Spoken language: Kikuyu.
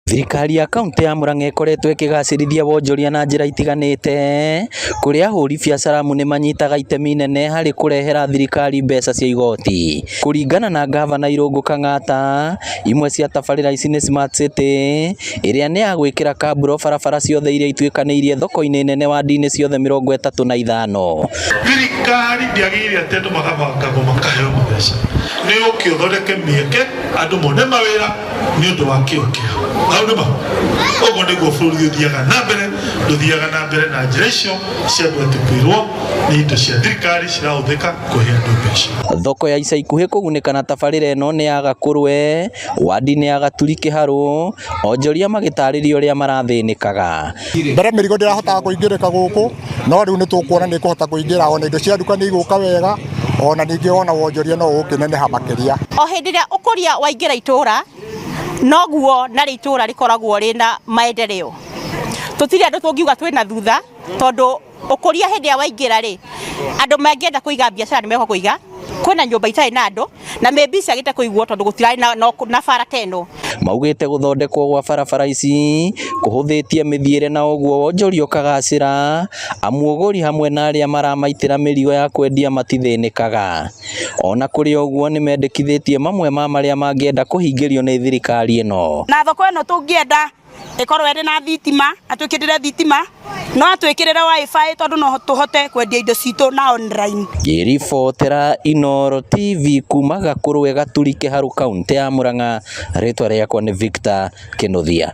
Thirikari ya kaunti ya Murang'a ikoretwo ikigacirithia wonjoria na njira itiganite kuria ahuri biacara amwe nimanyitaga itemi inene hari kurehera thirikari mbeca cia igoti. Kuringana na gavana Irungu Kang'ata, imwe cia tabarĩra ici nĩ Smart City iria nĩ ya gwĩkĩra kaburo barabara ciothe iria ituĩkanĩirie thoko-inĩ nene wadi-inĩ ciothe 35. Thirikari ndiagĩrĩire atĩ andũ magabangagwo makaheo mbeca, nĩ ũkĩ ũthondeke mĩeke andũ mone mawĩra nĩ ũndũ wa kĩo kĩao. Ũguo nĩguo bũrũri ũthiaga na mbere, ndũthiaga na mbere na njĩra icio cia andũ atĩkwĩrwo nĩ indo cia thirikari cirahũthĩka kũhe andũ mbeca. Thoko ya ica ikuhĩ kũgunĩka na tabarĩra ĩno nĩ ya Gakũrwe, wadi-inĩ ya Gaturi Kĩharũ, onjoria magĩtarĩria ũrĩa marathĩnĩkaga. Mbere mĩrigo ndĩrahotaga kũingĩrĩka gũkũ, no rĩu nĩ tũkuona nĩ kũhota kũingĩra, ona indo cia nduka nĩ igũka wega, ona ningĩ ona wonjoria no ũkĩneneha makĩria. O hĩndĩ ĩrĩa ũkũria waingĩra itũra noguo na itũra rikoragwo rina maendeleo. Tutiri andu tungiuga twina thutha tondu ukuria hindi ya waingira ri andu mangienda kuiga biacara ni meko kuiga, kwina nyumba itari na andu na maybe ciagite kuigwo tondu gutirari na bara teno. Maugite guthondekwo gwa barabara ici kuhuthitie mithiire na uguo wonjoria ukagacira, amuogori hamwe na aria maramaitira mirigo ya kwendia matithĩnĩkaga. Ona kuri uguo ni mendekithĩtie mamwe ma maria mangienda kuhingĩrio ni thirikari ĩno. Na thoko ĩno tũngienda ikorwo ĩrĩ na thitima, atwĩkĩrĩre thitima, no atwĩkĩrĩre wifi tondu no tuhote kwendia indo citũ na online. Ngĩribotera Inooro TV kuma Gakũrwe Gaturi Kĩharũ kaunti ya Murang'a, rĩtwa rĩakwa nĩ Victor Kĩnuthia.